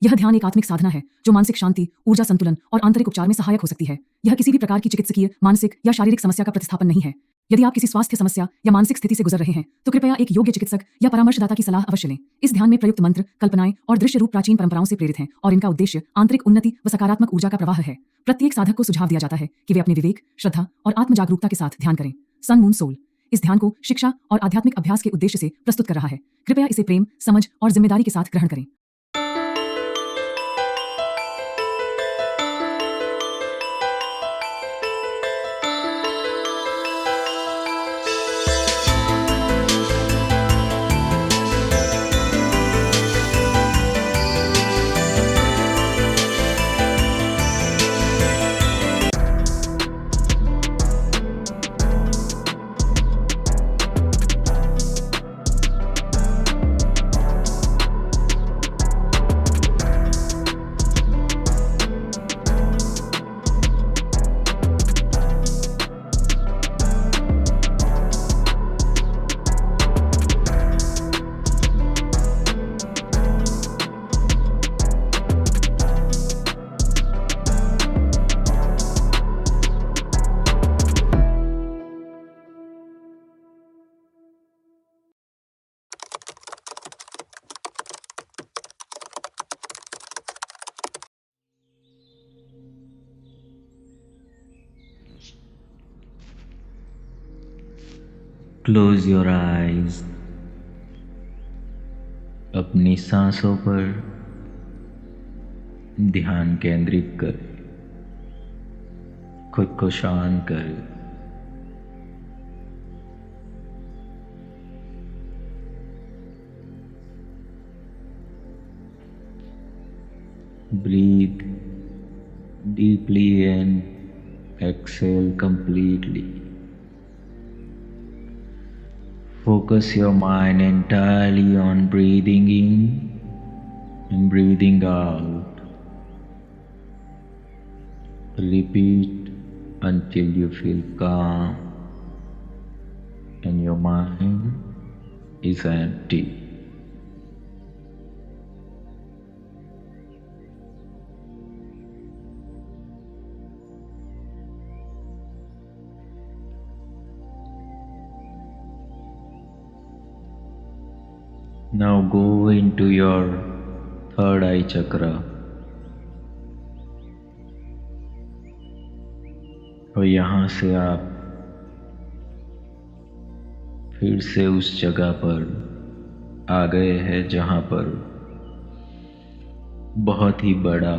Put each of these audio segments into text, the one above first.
यह ध्यान एक आत्मिक साधना है जो मानसिक शांति, ऊर्जा संतुलन और आंतरिक उपचार में सहायक हो सकती है। यह किसी भी प्रकार की चिकित्सकीय, मानसिक या शारीरिक समस्या का प्रतिस्थापन नहीं है। यदि आप किसी स्वास्थ्य समस्या या मानसिक स्थिति से गुजर रहे हैं तो कृपया एक योग्य चिकित्सक या परामर्शदाता की सलाह अवश्य लें। इस ध्यान में प्रयुक्त मंत्र, कल्पनाएं और दृश्य रूप प्राचीन परंपराओं से प्रेरित हैं और इनका उद्देश्य आंतरिक उन्नति व सकारात्मक ऊर्जा का प्रवाह है। प्रत्येक साधक को सुझाव दिया जाता है कि वे अपने विवेक, श्रद्धा और आत्म जागरूकता के साथ ध्यान करें। सन मून सोल इस ध्यान को शिक्षा और आध्यात्मिक अभ्यास के उद्देश्य से प्रस्तुत कर रहा है। कृपया इसे प्रेम, समझ और जिम्मेदारी के साथ ग्रहण करें। Close your eyes. अपनी सांसों पर ध्यान केंद्रित कर, खुद को शांत कर। Breathe deeply and exhale completely. Focus your mind entirely on breathing in and breathing out. Repeat until you feel calm and your mind is empty. Now go into your third eye chakra और यहाँ से आप फिर से उस जगह पर आ गए हैं जहाँ पर बहुत ही बड़ा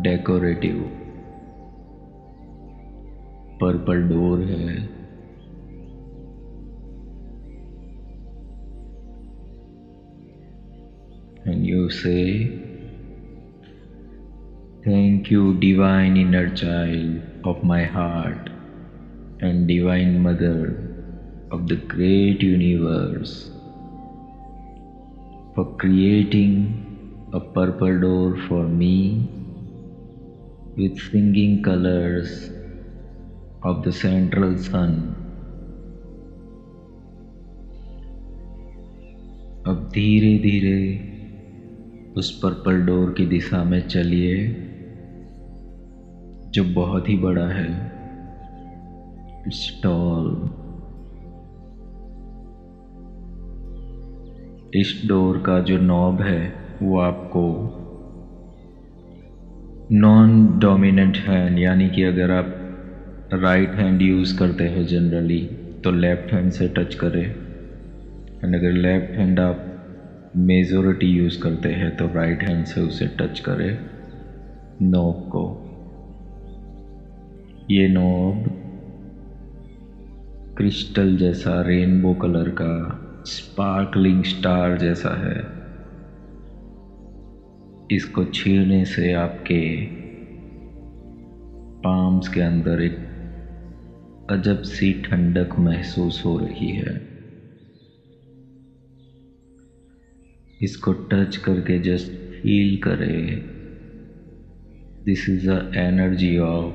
डेकोरेटिव पर्पल डोर है। And you say, "Thank you, divine inner child of my heart and divine mother of the great universe, for creating a purple door for me with singing colors of the central sun." अब धीरे धीरे उस purple door की दिशा में चलिए जो बहुत ही बड़ा है। It's toll. इस डोर का जो नॉब है वो आपको नॉन डोमिनेंट हैंड, यानी कि अगर आप राइट हैंड यूज़ करते हैं जनरली तो लेफ्ट हैंड से टच करें, एंड अगर लेफ्ट हैंड आप मेजॉरिटी यूज़ करते हैं तो राइट हैंड से उसे टच करें नॉब को। ये नॉब क्रिस्टल जैसा, रेनबो कलर का, स्पार्कलिंग स्टार जैसा है। इसको छूने से आपके पाम्स के अंदर एक अजब सी ठंडक महसूस हो रही है। इसको टच करके जस्ट फील करें। This is the energy of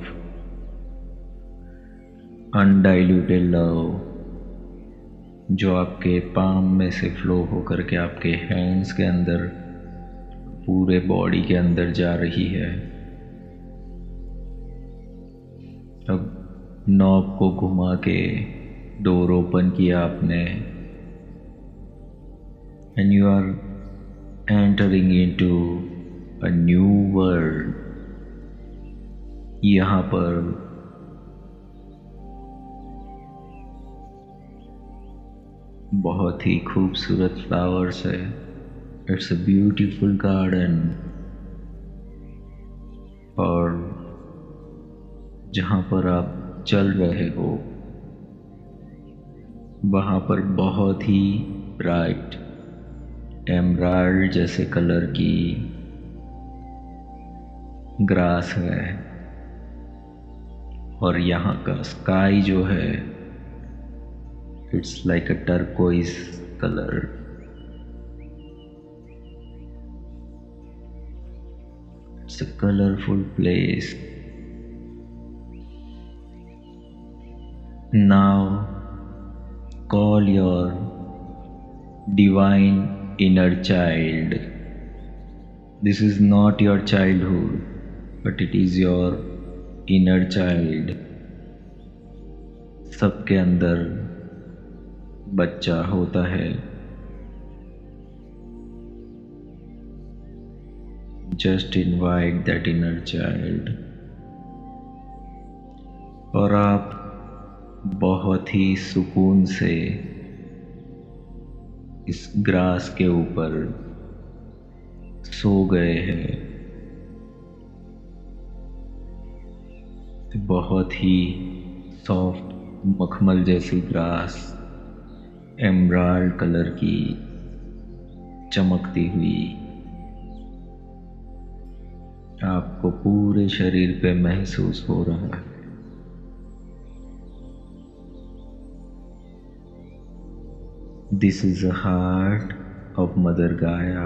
undiluted love जो आपके पाम में से फ्लो होकर के आपके हैंड्स के अंदर पूरे बॉडी के अंदर जा रही है। अब नॉब को घुमा के डोर ओपन किया आपने, and you are entering into a new world. यहाँ पर बहुत ही खूबसूरत फ्लावर्स है। It's a beautiful garden. और जहाँ पर आप चल रहे हो वहाँ पर बहुत ही ब्राइट एमराल्ड जैसे कलर की ग्रास है। और यहाँ का स्काई जो है it's like a turquoise colour. It's a colourful place. Now call your divine inner child. This is not your childhood, but it is your inner child. सबके अंदर बच्चा होता है। Just invite that inner child. और आप बहुत ही सुकून से इस ग्रास के ऊपर सो गए हैं। बहुत ही सॉफ्ट मखमल जैसी ग्रास, एमराल्ड कलर की चमकती हुई आपको पूरे शरीर पे महसूस हो रहा है। This is the heart of Mother Gaia.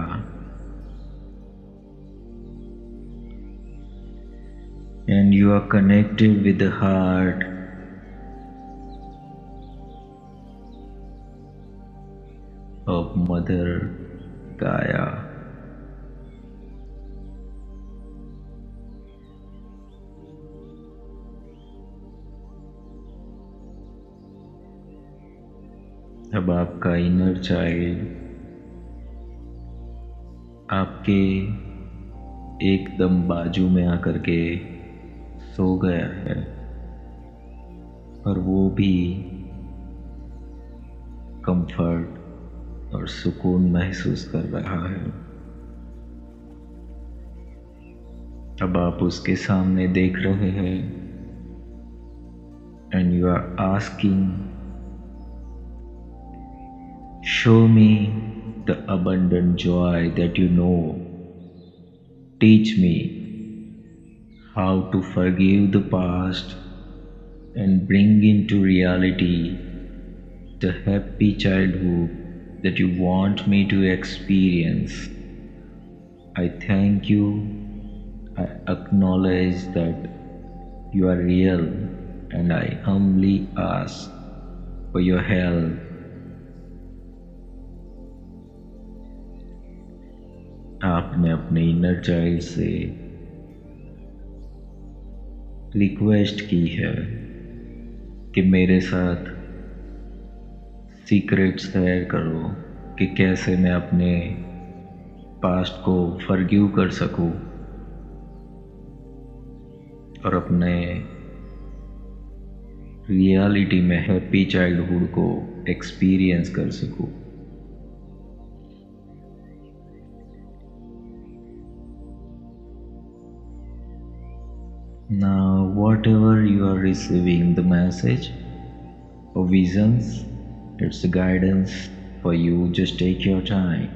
And you are connected with the heart of Mother Gaia. अब आपका इनर चाइल्ड आपके एकदम बाजू में आकर के सो गया है और वो भी कंफर्ट और सुकून महसूस कर रहा है। अब आप उसके सामने देख रहे हैं and you are asking, show me the abundant joy that you know. Teach me how to forgive the past and bring into reality the happy childhood that you want me to experience. I thank you. I acknowledge that you are real and I humbly ask for your help. आपने अपने inner child से request की है कि मेरे साथ secret share करो कि कैसे मैं अपने पास्ट को फॉरगिव कर सकूं और अपने रियलिटी में हैप्पी चाइल्डहुड को एक्सपीरियंस कर सकूं। Now, whatever you are receiving the message or visions, it's a guidance for you. Just take your time.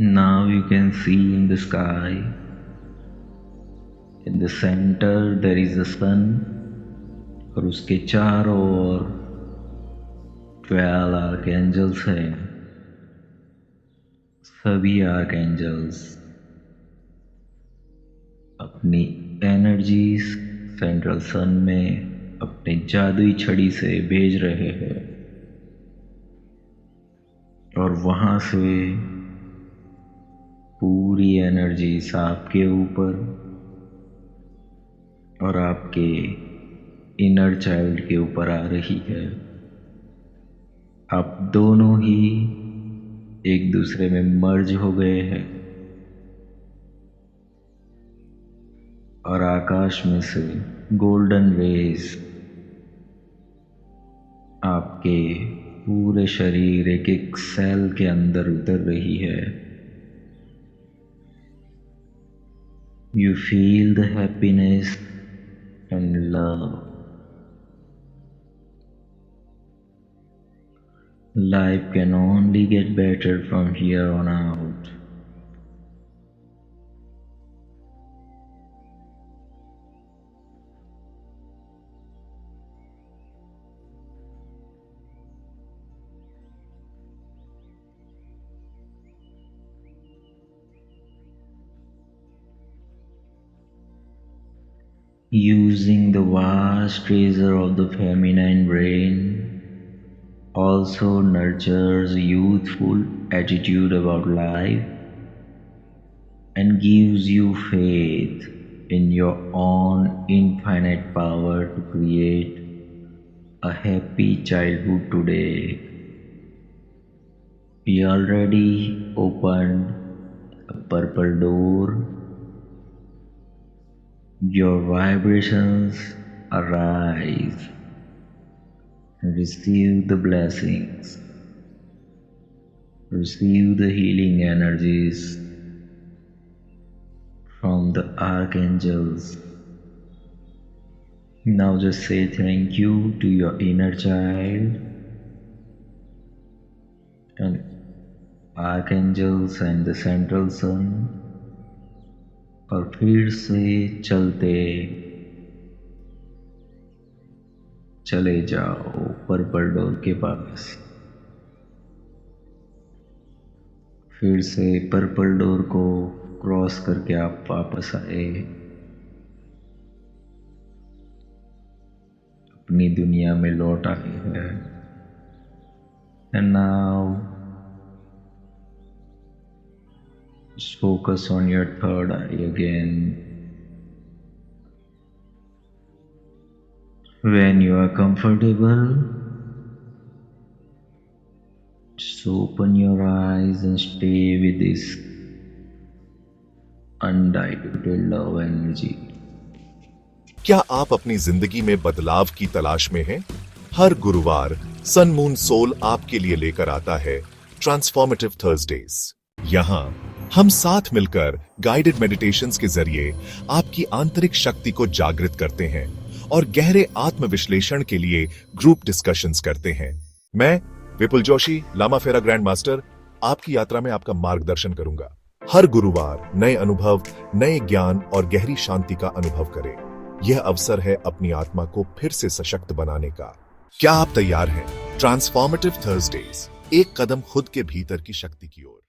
Now you can see in the sky, in the center there is the sun, और उसके चारों ओर 12 archangels हैं। सभी archangels अपनी energies central सन में अपनी जादुई छड़ी से भेज रहे हैं, और वहां से पूरी एनर्जीज आपके ऊपर और आपके इनर चाइल्ड के ऊपर आ रही है। आप दोनों ही एक दूसरे में मर्ज हो गए हैं, और आकाश में से गोल्डन रेज आपके पूरे शरीर एक एक सेल के अंदर उतर रही है। You feel the happiness and love. Life can only get better from here on out. Using the vast treasure of the feminine brain also nurtures a youthful attitude about life and gives you faith in your own infinite power to create a happy childhood today. We already opened a purple door. Your vibrations arise and receive the blessings, receive the healing energies from the archangels. Now just say thank you to your inner child and archangels and the central sun, और फिर से चले जाओ purple door के पास। फिर से purple door को cross करके आप वापस आए, अपनी दुनिया में लौट आए हैं। And now just focus on your third eye again. When you are comfortable, just open your eyes and stay with this undiluted love energy. क्या आप अपनी जिंदगी में बदलाव की तलाश में हैं? हर गुरुवार सन मून सोल आपके लिए लेकर आता है ट्रांसफॉर्मेटिव थर्सडेज। यहाँ हम साथ मिलकर गाइडेड मेडिटेशंस के जरिए आपकी आंतरिक शक्ति को जागृत करते हैं और गहरे आत्मविश्लेषण के लिए ग्रुप डिस्कशंस करते हैं। मैं विपुल जोशी, लामा फेरा ग्रैंड मास्टर, आपकी यात्रा में आपका मार्गदर्शन करूंगा। हर गुरुवार नए अनुभव, नए ज्ञान और गहरी शांति का अनुभव करें। यह अवसर है अपनी आत्मा को फिर से सशक्त बनाने का। क्या आप तैयार हैं? ट्रांसफॉर्मेटिव थर्सडेज, एक कदम खुद के भीतर की शक्ति की ओर।